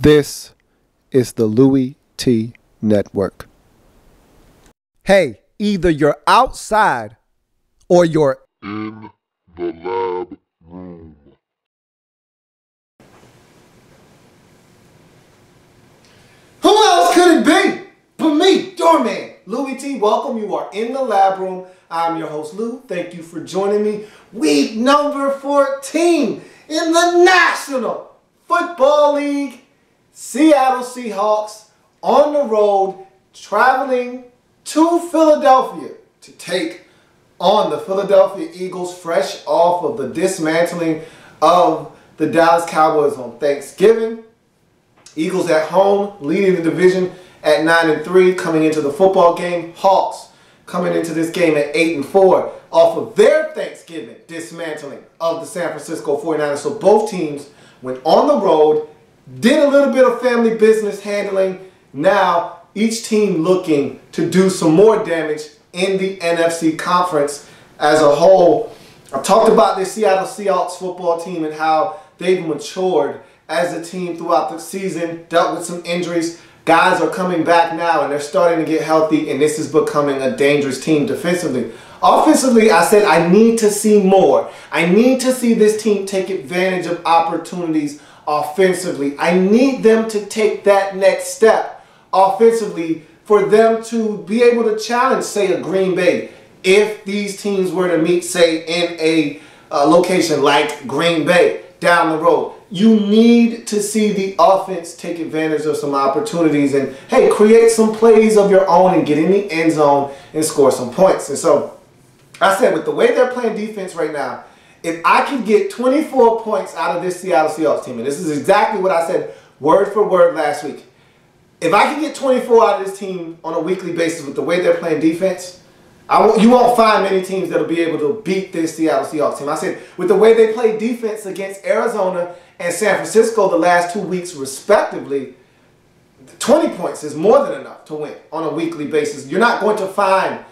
This is the Louie T Network. Hey, either you're outside or you're in the lab room. Who else could it be but me, your man, Louie T? Welcome. You are in the lab room. I'm your host, Lou. Thank you for joining me. Week number 14 in the National Football League. Seattle Seahawks on the road, traveling to Philadelphia to take on the Philadelphia Eagles, fresh off of the dismantling of the Dallas Cowboys on Thanksgiving. Eagles at home, leading the division at 9-3, coming into the football game. Hawks coming into this game at 8-4 off of their Thanksgiving dismantling of the San Francisco 49ers. So both teams went on the road, did a little bit of family business handling. Now each team looking to do some more damage in the NFC conference as a whole. I've talked about this Seattle Seahawks football team and how they've matured as a team throughout the season, dealt with some injuries. Guys are coming back now and they're starting to get healthy, and this is becoming a dangerous team defensively. Offensively, I said I need to see more. I need to see this team take advantage of opportunities offensively. I need them to take that next step offensively for them to be able to challenge, say, a Green Bay. If these teams were to meet, say, in a location like Green Bay down the road, you need to see the offense take advantage of some opportunities and, hey, create some plays of your own and get in the end zone and score some points. And so I said, with the way they're playing defense right now, if I could get 24 points out of this Seattle Seahawks team, and this is exactly what I said word for word last week, if I could get 24 out of this team on a weekly basis with the way they're playing defense, you won't find many teams that will be able to beat this Seattle Seahawks team. I said, with the way they play defense against Arizona and San Francisco the last 2 weeks respectively, 20 points is more than enough to win on a weekly basis. You're not going to find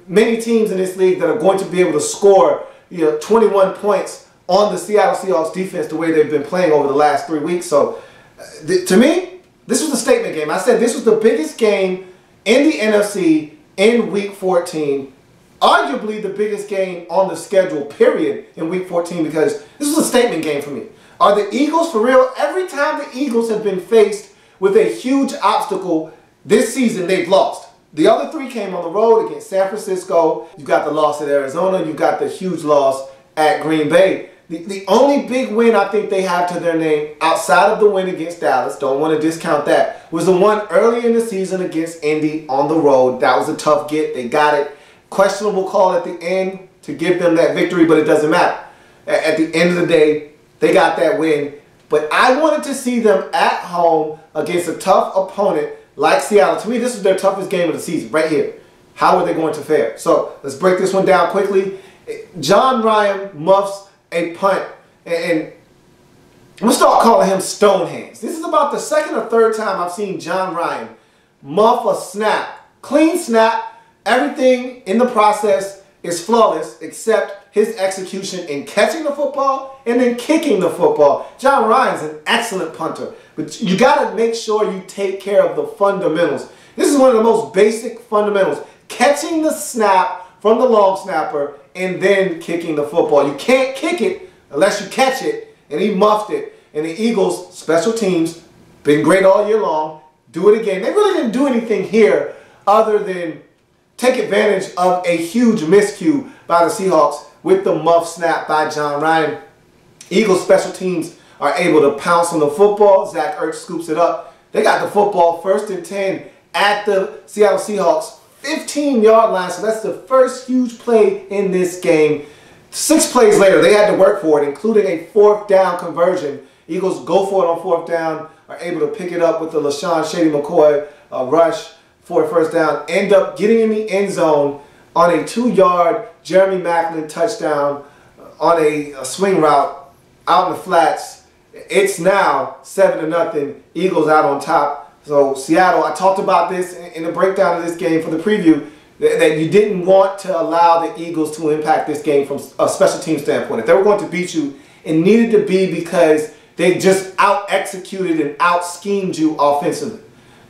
many teams in this league that are going to be able to score 21 points on the Seattle Seahawks defense the way they've been playing over the last 3 weeks. So to me, this was a statement game. I said this was the biggest game in the NFC in Week 14, arguably the biggest game on the schedule, period, in Week 14, because this was a statement game for me. Are the Eagles for real? Every time the Eagles have been faced with a huge obstacle this season, they've lost. The other three came on the road against San Francisco. You got the loss at Arizona. You got the huge loss at Green Bay. The only big win I think they have to their name outside of the win against Dallas, don't want to discount that, was the one early in the season against Indy on the road. That was a tough get. They got it. Questionable call at the end to give them that victory, but it doesn't matter. At the end of the day, they got that win. But I wanted to see them at home against a tough opponent like Seattle. To me, this was their toughest game of the season right here. How are they going to fare? So let's break this one down quickly. John Ryan muffs a punt, and I'm going to start calling him Stonehands. This is about the second or third time I've seen John Ryan muff a snap. Clean snap. Everything in the process is flawless except his execution in catching the football and then kicking the football. John Ryan's an excellent punter, but you got to make sure you take care of the fundamentals. This is one of the most basic fundamentals. Catching the snap from the long snapper and then kicking the football. You can't kick it unless you catch it, and he muffed it. And the Eagles, special teams, been great all year long. Do it again. They really didn't do anything here other than take advantage of a huge miscue by the Seahawks with the muff snap by John Ryan. Eagles special teams are able to pounce on the football. Zach Ertz scoops it up. They got the football 1st and 10 at the Seattle Seahawks 15-yard line. So that's the first huge play in this game. 6 plays later, they had to work for it, including a 4th down conversion. Eagles go for it on 4th down, are able to pick it up with the LaShawn Shady McCoy rush for a 1st down, end up getting in the end zone on a 2-yard Jeremy Maclin touchdown on a swing route out in the flats. It's now 7-0, Eagles out on top. So Seattle, I talked about this in the breakdown of this game for the preview, that you didn't want to allow the Eagles to impact this game from a special team standpoint. If they were going to beat you, it needed to be because They just out-executed and out-schemed you offensively.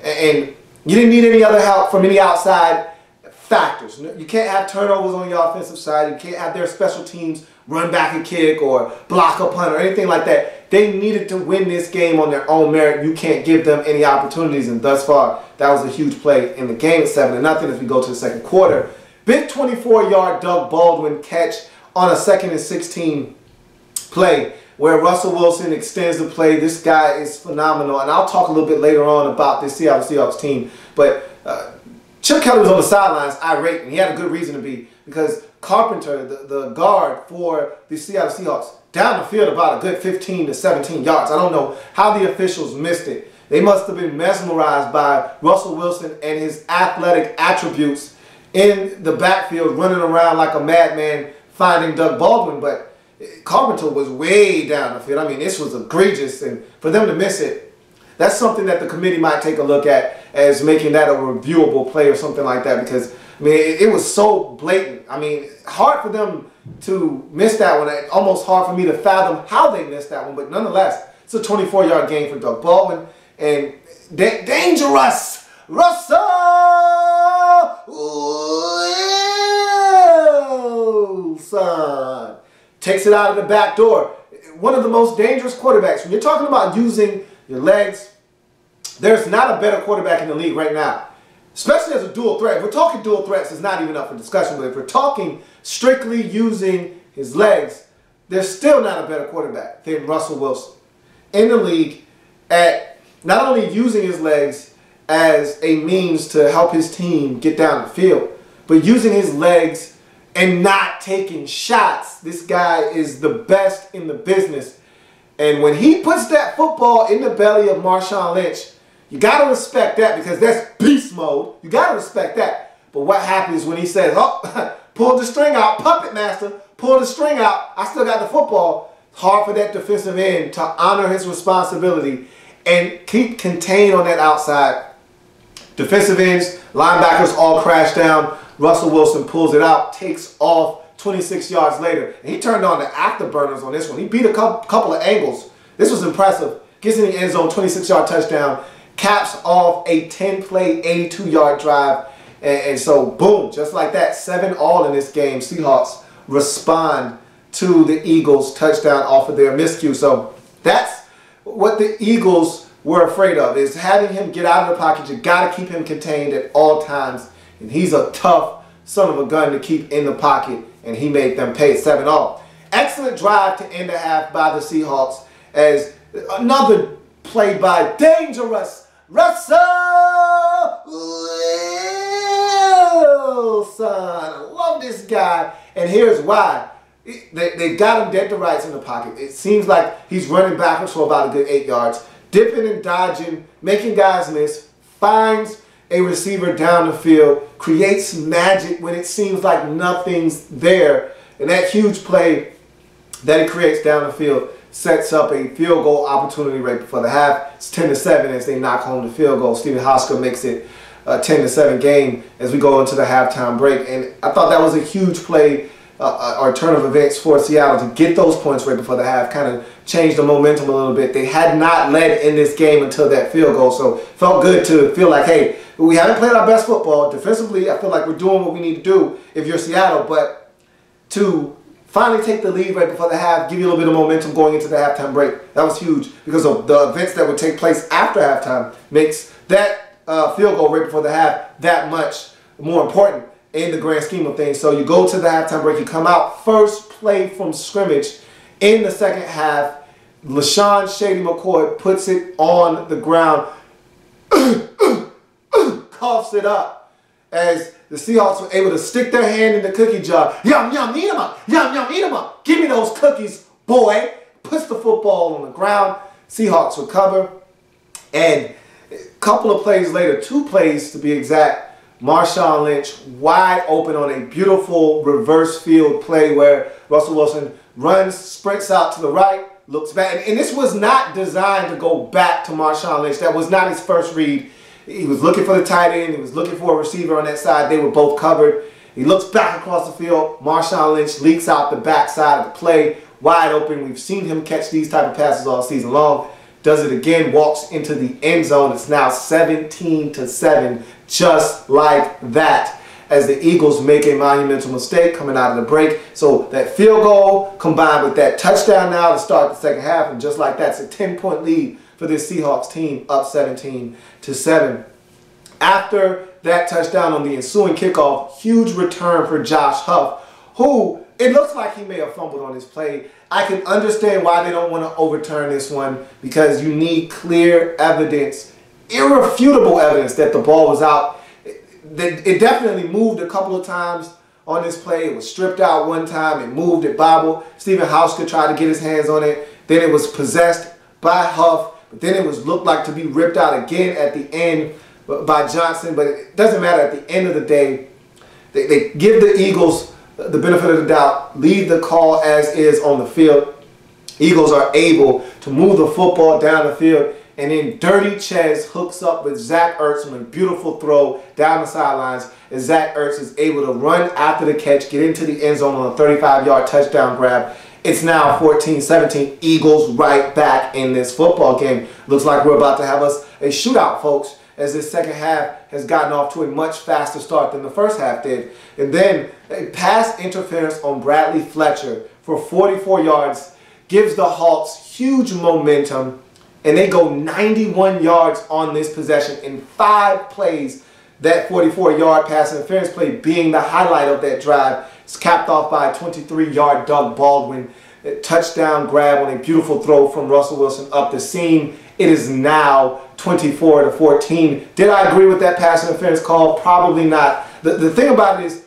And you didn't need any other help from any outside factors. You can't have turnovers on your offensive side. You can't have their special teams run back and kick or block a punt or anything like that. They needed to win this game on their own merit. You can't give them any opportunities, and thus far, that was a huge play in the game at 7-0 as we go to the second quarter. Big 24-yard Doug Baldwin catch on a 2nd and 16 play where Russell Wilson extends the play. This guy is phenomenal, and I'll talk a little bit later on about this Seattle Seahawks team, but Chip Kelly was on the sidelines irate, and he had a good reason to be, because Carpenter, the guard for the Seattle Seahawks, down the field about a good 15 to 17 yards. I don't know how the officials missed it. They must have been mesmerized by Russell Wilson and his athletic attributes in the backfield, running around like a madman finding Doug Baldwin, but Carpenter was way down the field. I mean, this was egregious, and for them to miss it, that's something that the committee might take a look at as making that a reviewable play or something like that, because, I mean, it was so blatant. I mean, hard for them to miss that one. Almost hard for me to fathom how they missed that one, but nonetheless, it's a 24-yard gain for Doug Baldwin, and dangerous Russell Wilson takes it out of the back door. One of the most dangerous quarterbacks. When you're talking about using your legs, there's not a better quarterback in the league right now, especially as a dual threat. If we're talking dual threats, it's not even up for discussion, but if we're talking strictly using his legs, there's still not a better quarterback than Russell Wilson in the league at not only using his legs as a means to help his team get down the field, but using his legs and not taking shots. This guy is the best in the business. And when he puts that football in the belly of Marshawn Lynch, you got to respect that, because that's beast mode. You got to respect that. But what happens when he says, oh, pull the string out, puppet master, pull the string out, I still got the football. It's hard for that defensive end to honor his responsibility and keep contained on that outside. Defensive ends, linebackers all crash down. Russell Wilson pulls it out, takes off 26 yards later. And he turned on the afterburners on this one. He beat a couple of angles. This was impressive. Gets in the end zone, 26-yard touchdown. Caps off a 10-play, 82-yard drive. And so, boom, just like that, 7-all in this game. Seahawks respond to the Eagles' touchdown off of their miscue. So that's what the Eagles were afraid of, is having him get out of the pocket. You got to keep him contained at all times. And he's a tough son of a gun to keep in the pocket, and he made them pay 7-all. Excellent drive to end the half by the Seahawks, as another play by dangerous Russell Wilson. I love this guy, and here's why. They got him dead to rights in the pocket. It seems like he's running backwards for about a good 8 yards, dipping and dodging, making guys miss, finds a receiver down the field, creates magic when it seems like nothing's there. And that huge play that he creates down the field sets up a field goal opportunity right before the half. It's 10-7 as they knock home the field goal. Stephen Hauschka makes it a 10-7 game as we go into the halftime break. And I thought that was a huge play or turn of events for Seattle to get those points right before the half. Kind of changed the momentum a little bit. They had not led in this game until that field goal, so felt good to feel like, hey, we haven't played our best football. Defensively, I feel like we're doing what we need to do if you're Seattle, but to finally take the lead right before the half, give you a little bit of momentum going into the halftime break, that was huge, because of the events that would take place after halftime makes that field goal right before the half that much more important in the grand scheme of things. So you go to the halftime break, you come out, first play from scrimmage in the second half. LaShawn Shady McCoy puts it on the ground, coughs it up, as the Seahawks were able to stick their hand in the cookie jar. Yum, yum, eat 'em up. Yum, yum, eat 'em up. Give me those cookies, boy. Puts the football on the ground. Seahawks recover. And a couple of plays later, 2 plays to be exact, Marshawn Lynch wide open on a beautiful reverse field play where Russell Wilson runs, sprints out to the right, looks back. And this was not designed to go back to Marshawn Lynch. That was not his first read. He was looking for the tight end. He was looking for a receiver on that side. They were both covered. He looks back across the field. Marshawn Lynch leaks out the backside of the play, wide open. We've seen him catch these type of passes all season long. Does it again, walks into the end zone. It's now 17-7, just like that, as the Eagles make a monumental mistake coming out of the break. So that field goal combined with that touchdown now to start the second half, and just like that, it's a 10-point lead for this Seahawks team, up 17-7. After that touchdown on the ensuing kickoff, huge return for Josh Huff, who it looks like he may have fumbled on his play. I can understand why they don't want to overturn this one, because you need clear evidence, irrefutable evidence that the ball was out. It definitely moved a couple of times on this play. It was stripped out one time. It moved, it bobbled. Stephen HAWKS tried to get his hands on it. Then it was possessed by Huff. But then it looked like to be ripped out again at the end by Johnson. But it doesn't matter. At the end of the day, they give the Eagles the benefit of the doubt, leave the call as is on the field. Eagles are able to move the football down the field, and then Dirty Ches hooks up with Zach Ertz on a beautiful throw down the sidelines, as Zach Ertz is able to run after the catch, get into the end zone on a 35-yard touchdown grab. It's now 14-17, Eagles right back in this football game. Looks like we're about to have us a shootout, folks, as this second half has gotten off to a much faster start than the first half did. And then a pass interference on Bradley Fletcher for 44 yards gives the Hawks huge momentum, and they go 91 yards on this possession in 5 plays. That 44-yard pass interference play being the highlight of that drive. It's capped off by a 23-yard Doug Baldwin touchdown grab on a beautiful throw from Russell Wilson up the seam. It is now 24-14. Did I agree with that pass interference call? Probably not. The thing about it is,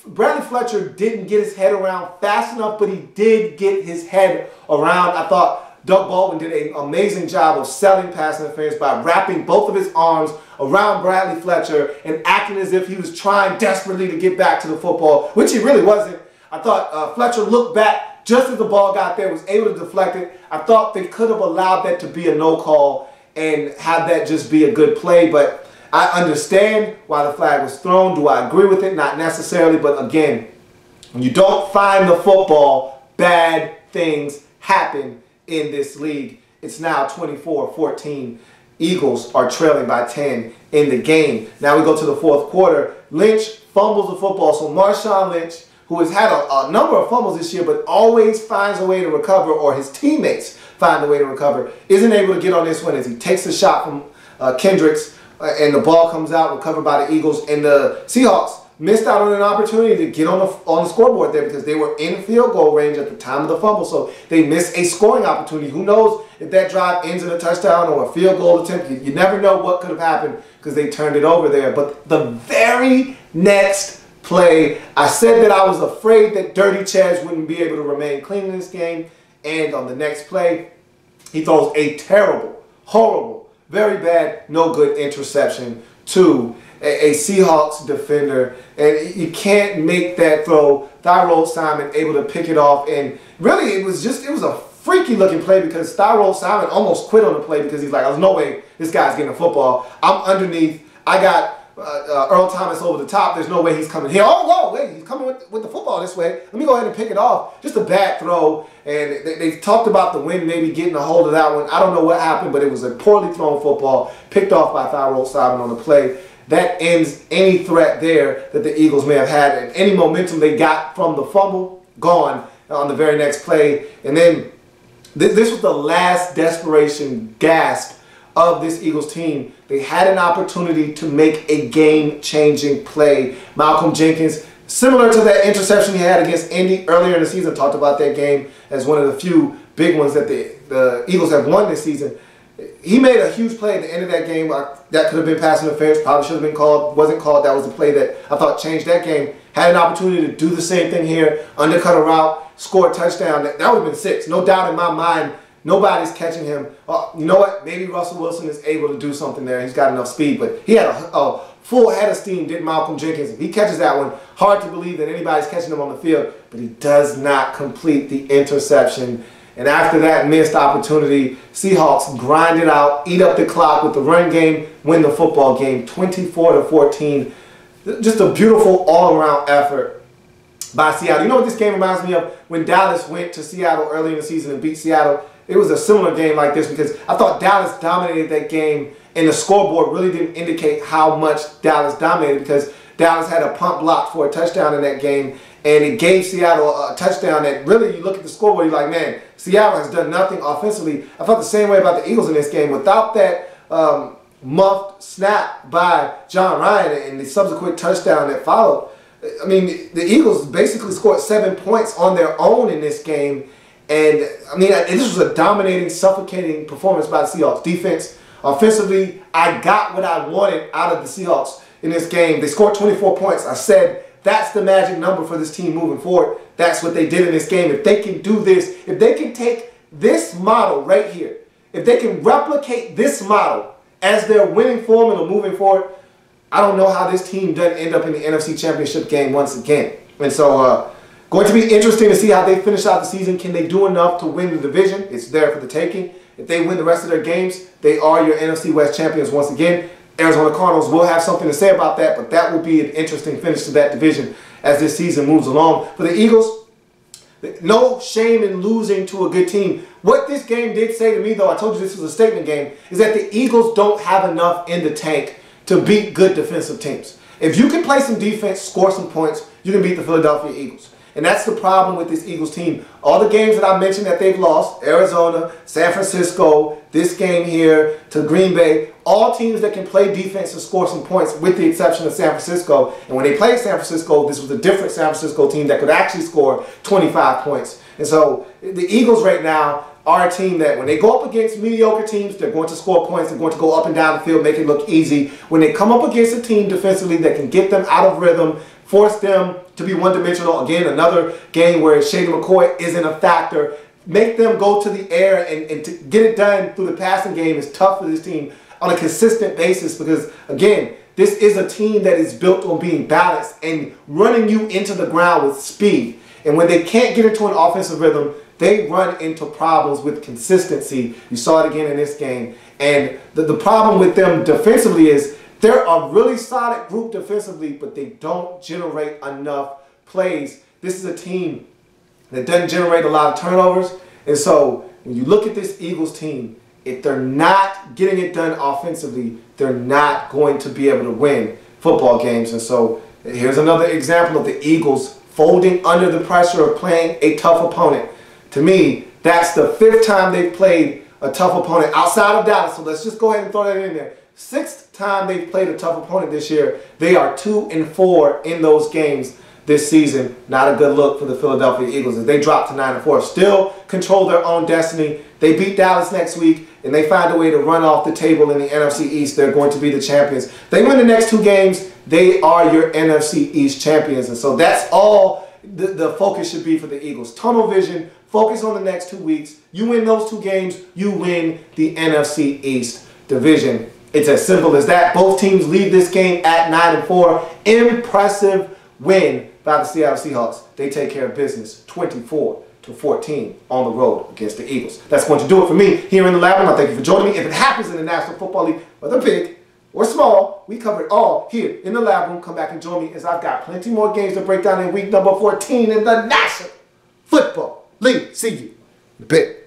Bradley Fletcher didn't get his head around fast enough, but he did get his head around. I thought Doug Baldwin did an amazing job of selling pass interference by wrapping both of his arms around Bradley Fletcher and acting as if he was trying desperately to get back to the football, which he really wasn't. I thought Fletcher looked back just as the ball got there, was able to deflect it. I thought they could have allowed that to be a no call and have that just be a good play, but I understand why the flag was thrown. Do I agree with it? Not necessarily, but again, when you don't find the football, bad things happen in this league. It's now 24-14. Eagles are trailing by 10 in the game. Now we go to the fourth quarter. Lynch fumbles the football, so Marshawn Lynch, who has had a number of fumbles this year, but always finds a way to recover, or his teammates find a way to recover, isn't able to get on this one as he takes a shot from Kendricks, and the ball comes out, recovered by the Eagles, and the Seahawks missed out on an opportunity to get on the scoreboard there because they were in field goal range at the time of the fumble, so they missed a scoring opportunity. Who knows if that drive ends in a touchdown or a field goal attempt? You never know what could have happened because they turned it over there. But the very next play, I said that I was afraid that Dirty Chaz wouldn't be able to remain clean in this game, and on the next play, he throws a terrible, horrible, very bad, no good interception to a Seahawks defender, and you can't make that throw. Tyrone Simon able to pick it off, and really it was a freaky looking play because Tyrone Simon almost quit on the play because he's like, there's no way this guy's getting a football. I'm underneath. I got Earl Thomas over the top. There's no way he's coming here. Oh, whoa, wait, he's coming with the football this way. Let me go ahead and pick it off. Just a bad throw, and they talked about the wind maybe getting a hold of that one. I don't know what happened, but it was a poorly thrown football picked off by Tyrone Simon on the play. That ends any threat there that the Eagles may have had, and any momentum they got from the fumble, gone on the very next play. And then this was the last desperation gasp of this Eagles team. They had an opportunity to make a game-changing play. Malcolm Jenkins, similar to that interception he had against Indy earlier in the season, talked about that game as one of the few big ones that the Eagles have won this season. He made a huge play at the end of that game. That could have been pass interference, probably should have been called, wasn't called. That was the play that I thought changed that game. Had an opportunity to do the same thing here, undercut a route, score a touchdown. That would have been 6. No doubt in my mind, nobody's catching him. You know what? Maybe Russell Wilson is able to do something there. He's got enough speed, but he had a full head of steam, did Malcolm Jenkins. If he catches that one, hard to believe that anybody's catching him on the field, but he does not complete the interception. And after that missed opportunity, Seahawks grind it out, eat up the clock with the run game, win the football game 24-14. Just a beautiful all-around effort. by Seattle. You know what this game reminds me of? When Dallas went to Seattle early in the season and beat Seattle. It was a similar game like this because I thought Dallas dominated that game, and the scoreboard really didn't indicate how much Dallas dominated because Dallas had a punt block for a touchdown in that game, and it gave Seattle a touchdown that really, you look at the scoreboard, you're like, man, Seattle has done nothing offensively. I felt the same way about the Eagles in this game. Without that muffed snap by John Ryan and the subsequent touchdown that followed, I mean, the Eagles basically scored 7 points on their own in this game. And, I mean, this was a dominating, suffocating performance by the Seahawks. Defense, offensively, I got what I wanted out of the Seahawks in this game. They scored 24 points. I said that's the magic number for this team moving forward. That's what they did in this game. If they can do this, if they can take this model right here, if they can replicate this model as their winning formula moving forward, I don't know how this team doesn't end up in the NFC Championship game once again. And so, going to be interesting to see how they finish out the season. Can they do enough to win the division? It's there for the taking. If they win the rest of their games, they are your NFC West champions once again. Arizona Cardinals will have something to say about that, but that will be an interesting finish to that division as this season moves along. For the Eagles, no shame in losing to a good team. What this game did say to me, though, I told you this was a statement game, is that the Eagles don't have enough in the tank to beat good defensive teams. If you can play some defense, score some points, you can beat the Philadelphia Eagles. And that's the problem with this Eagles team. All the games that I mentioned that they've lost, Arizona, San Francisco, this game here, to Green Bay, all teams that can play defense and score some points with the exception of San Francisco. And when they played San Francisco, this was a different San Francisco team that could actually score 25 points. And so the Eagles right now are a team that when they go up against mediocre teams, they're going to score points. They're going to go up and down the field, make it look easy. When they come up against a team defensively that can get them out of rhythm, force them to be one-dimensional. Again, another game where Shady McCoy isn't a factor. Make them go to the air and to get it done through the passing game is tough for this team on a consistent basis because, again, this is a team that is built on being balanced and running you into the ground with speed. And when they can't get into an offensive rhythm, they run into problems with consistency. You saw it again in this game. And the problem with them defensively is they're a really solid group defensively, but they don't generate enough plays. This is a team that doesn't generate a lot of turnovers. And so when you look at this Eagles team, if they're not getting it done offensively, they're not going to be able to win football games. And so here's another example of the Eagles folding under the pressure of playing a tough opponent. To me, that's the 5th time they've played a tough opponent outside of Dallas. So let's just go ahead and throw that in there. 6th time they've played a tough opponent this year. They are 2-4 in those games this season. Not a good look for the Philadelphia Eagles as they drop to 9-4. Still control their own destiny. They beat Dallas next week and they find a way to run off the table in the NFC East. They're going to be the champions. They win the next 2 games. They are your NFC East champions. And so that's all the focus should be for the Eagles. Tunnel vision. Focus on the next 2 weeks. You win those 2 games, you win the NFC East division. It's as simple as that. Both teams leave this game at 9-4. Impressive win by the Seattle Seahawks. They take care of business 24-14 on the road against the Eagles. That's going to do it for me here in the lab. I thank you for joining me. If it happens in the National Football League, whether big or small, we cover it all here in the lab room. Come back and join me as I've got plenty more games to break down in week number 14 in the National Football League. See you in a bit.